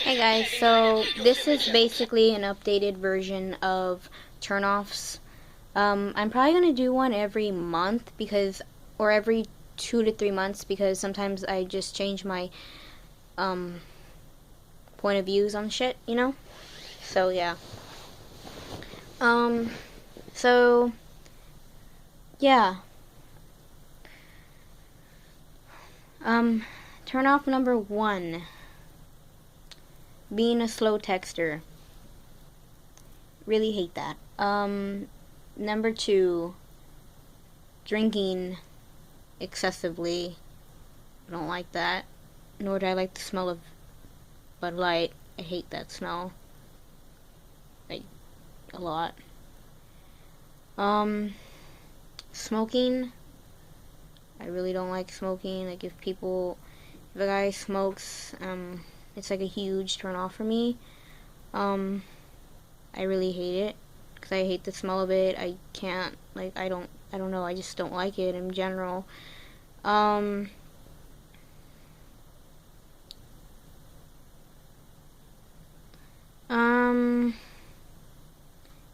Hey guys, so this is basically an updated version of turnoffs. I'm probably gonna do one every month or every 2 to 3 months, because sometimes I just change my um, point of views on shit, you know? So yeah. Um, so yeah. Um, Turn off number one: being a slow texter. Really hate that. Number two: drinking excessively. I don't like that. Nor do I like the smell of Bud Light. I hate that smell. Like, a lot. Um, Smoking. I really don't like smoking. Like, if a guy smokes, it's like a huge turn off for me. Um, I really hate it. Because I hate the smell of it. I can't, like, I don't know. I just don't like it in general. Um, um,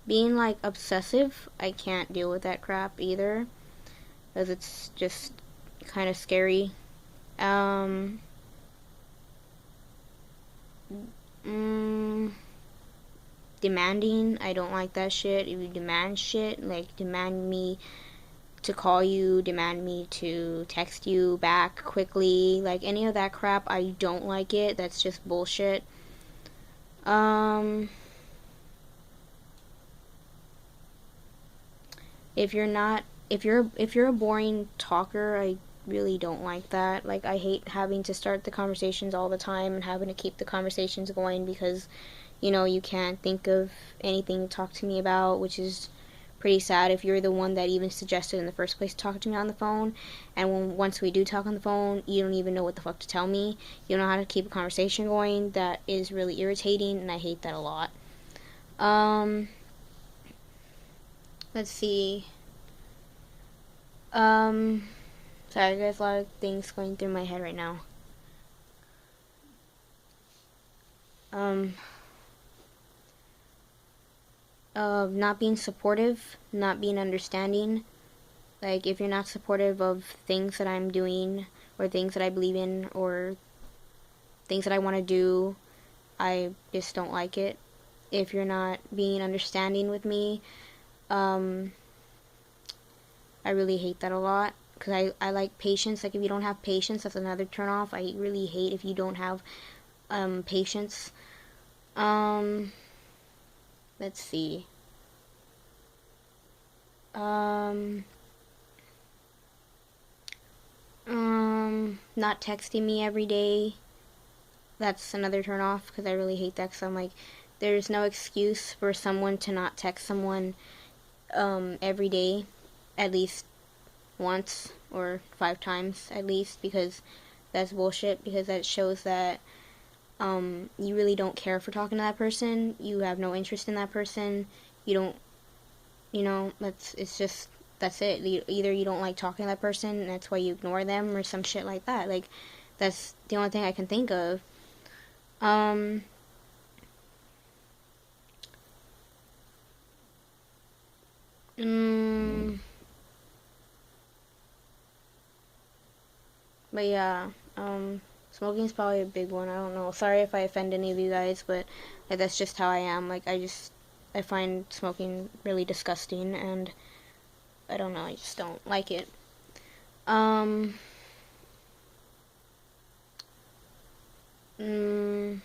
Being like obsessive, I can't deal with that crap either, because it's just kind of scary. Um, mm, Demanding, I don't like that shit. If you demand shit, like demand me to call you, demand me to text you back quickly, like any of that crap, I don't like it. That's just bullshit. Um, if you're not if you're a boring talker, I really don't like that. Like, I hate having to start the conversations all the time and having to keep the conversations going because you can't think of anything to talk to me about, which is pretty sad if you're the one that even suggested in the first place to talk to me on the phone. And once we do talk on the phone, you don't even know what the fuck to tell me. You don't know how to keep a conversation going. That is really irritating, and I hate that a lot. Um, let's see. Um, Sorry, there's a lot of things going through my head right now. Um, not being supportive, not being understanding. Like, if you're not supportive of things that I'm doing, or things that I believe in, or things that I want to do, I just don't like it. If you're not being understanding with me, um, I really hate that a lot. Because I like patience. Like, if you don't have patience, that's another turn off. I really hate if you don't have patience. Um, let's see. Um, Not texting me every day. That's another turn off, because I really hate that. Because I'm like, there's no excuse for someone to not text someone every day, at least once or 5 times at least, because that's bullshit. Because that shows that you really don't care for talking to that person. You have no interest in that person. You don't, that's it. Either you don't like talking to that person, and that's why you ignore them, or some shit like that. Like, that's the only thing I can think of. Um, mm, but yeah, smoking is probably a big one. I don't know. Sorry if I offend any of you guys, but like, that's just how I am. Like, I find smoking really disgusting, and I don't know. I just don't like it. Um, mm,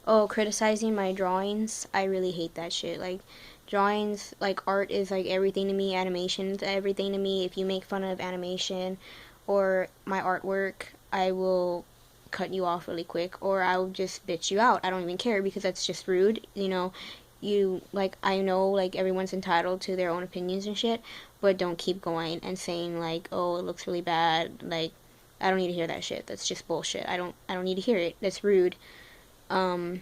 oh, criticizing my drawings. I really hate that shit. Like, drawings, like, art is like everything to me. Animation is everything to me. If you make fun of animation or my artwork, I will cut you off really quick, or I'll just bitch you out. I don't even care, because that's just rude. I know, like, everyone's entitled to their own opinions and shit, but don't keep going and saying, like, oh, it looks really bad. Like, I don't need to hear that shit. That's just bullshit. I don't need to hear it. That's rude. Um,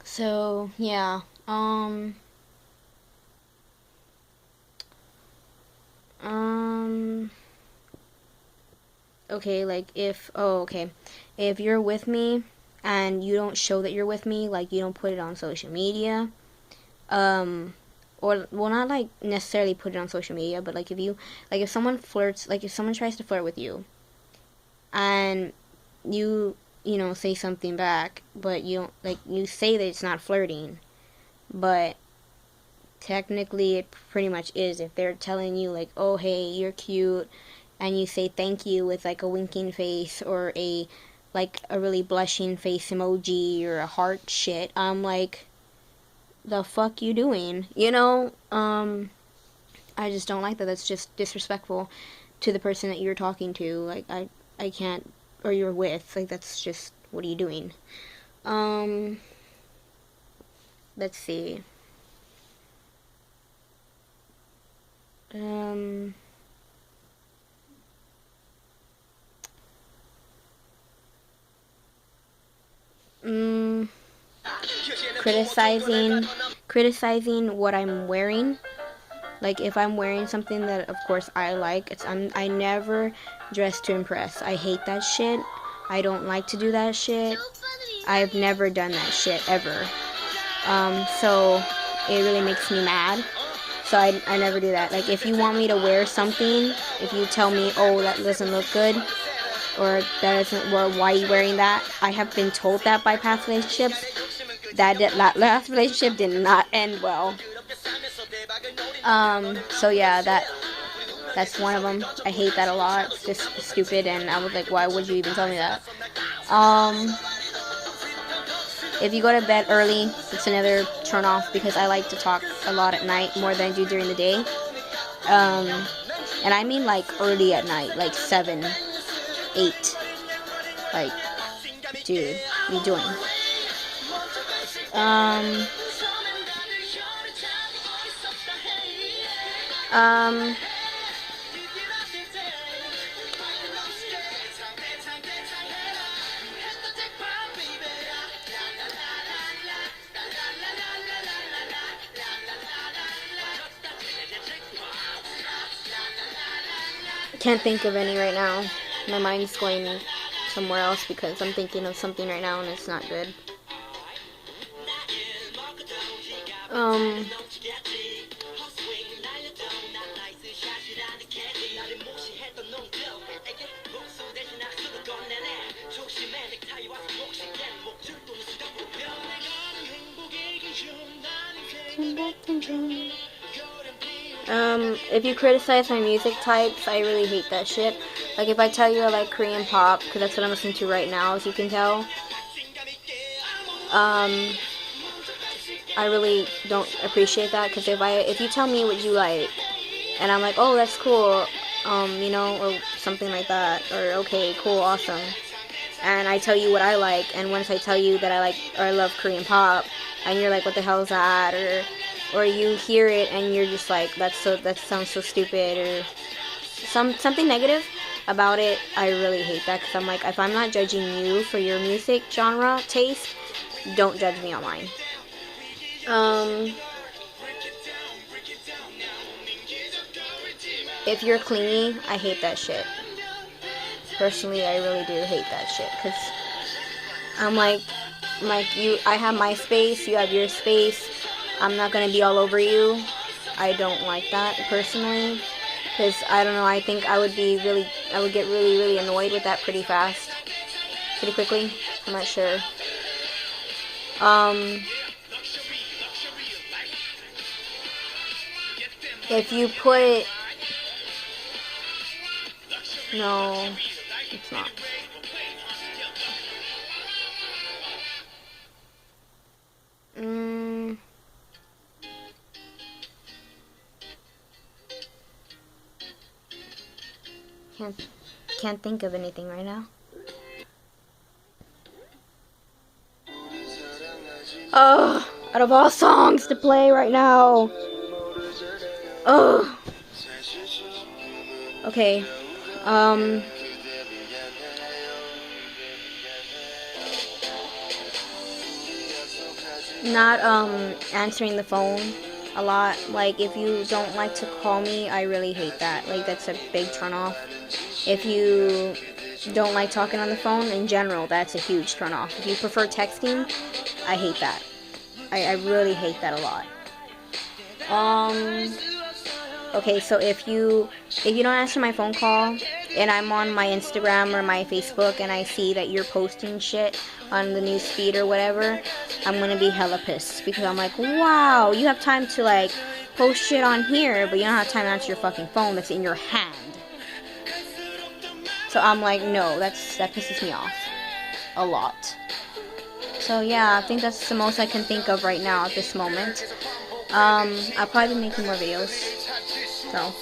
so yeah. Um, okay, like if you're with me and you don't show that you're with me, like you don't put it on social media, um, or well, not like necessarily put it on social media, but like if someone flirts, like if someone tries to flirt with you, and you know say something back, but you don't like you say that it's not flirting, but technically it pretty much is if they're telling you like, oh hey, you're cute, and you say thank you with like a winking face or a like a really blushing face emoji or a heart shit. I'm like, the fuck you doing? You know? I just don't like that. That's just disrespectful to the person that you're talking to. Like I can't, or you're with. Like that's just, what are you doing? Um let's see. Um mm, criticizing what I'm wearing. Like if I'm wearing something that of course I like, I never dress to impress. I hate that shit. I don't like to do that shit. I've never done that shit ever. So it really makes me mad. So I never do that. Like if you want me to wear something, if you tell me, oh that doesn't look good, or that isn't, or why are you wearing that? I have been told that by past relationships. That last relationship did not end well. So yeah, that's one of them. I hate that a lot. It's just stupid, and I was like, why would you even tell me that? Um, if you go to bed early, it's another turn off because I like to talk a lot at night more than I do during the day. Um, and I mean like early at night, like 7, 8. Like, dude, what are you doing? Um, um, can't think of any right now. My mind's going somewhere else because I'm thinking of something right now and it's not good. Um, if you criticize my music types, I really hate that shit. Like if I tell you I like Korean pop, because that's what I'm listening to right now, as you can tell. I really don't appreciate that, because if you tell me what you like, and I'm like, oh, that's cool, you know, or something like that, or okay, cool, awesome, and I tell you what I like, and once I tell you that I like or I love Korean pop, and you're like, what the hell is that, or you hear it and you're just like, that sounds so stupid, or something negative about it, I really hate that, because I'm like, if I'm not judging you for your music genre taste, don't judge me on mine. If you're clingy, I hate that shit. Personally, I really do hate that shit, because I'm like I have my space, you have your space. I'm not gonna be all over you. I don't like that personally, because I don't know. I think I would get really, really annoyed with that pretty fast, pretty quickly. I'm not sure. If you put it, no, it's not. Can't think of anything right now. Oh, out of all songs to play right now. Oh. Okay. Not answering the phone a lot. Like if you don't like to call me, I really hate that. Like that's a big turn off. If you don't like talking on the phone in general, that's a huge turn off. If you prefer texting, I hate that. I really hate that a lot. Okay, so if you don't answer my phone call and I'm on my Instagram or my Facebook and I see that you're posting shit on the news feed or whatever, I'm gonna be hella pissed because I'm like, wow, you have time to like post shit on here, but you don't have time to answer your fucking phone that's in your hand. So I'm like, no, that pisses me off a lot. So yeah, I think that's the most I can think of right now at this moment. I'll probably be making more videos. So